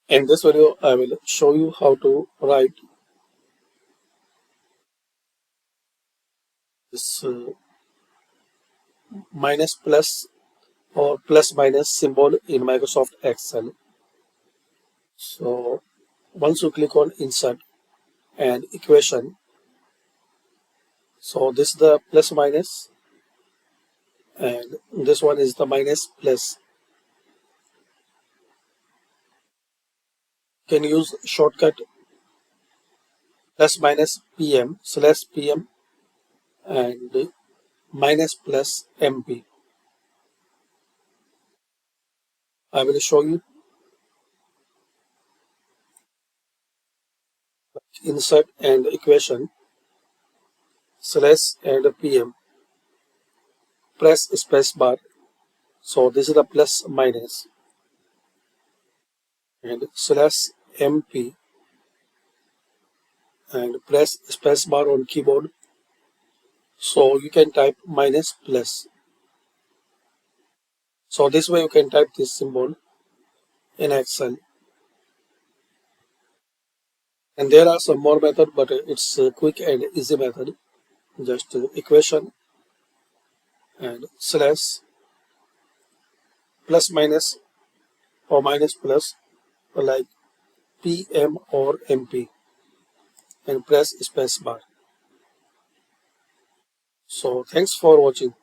In this video, I will show you how to write this minus plus or plus minus symbol in Microsoft Excel. So once you click on insert and equation, so this is the plus minus and this one is the minus plus. You can use shortcut plus minus PM slash PM and minus plus MP. I will show you. Insert and equation slash and PM. Press space bar. So this is the plus minus and slash MP and press space bar on keyboard. So you can type minus plus. So this way you can type this symbol in Excel. And there are some more method, but it's a quick and easy method. Just equation and slash plus minus or minus plus like PM or MP and press space bar. So thanks for watching.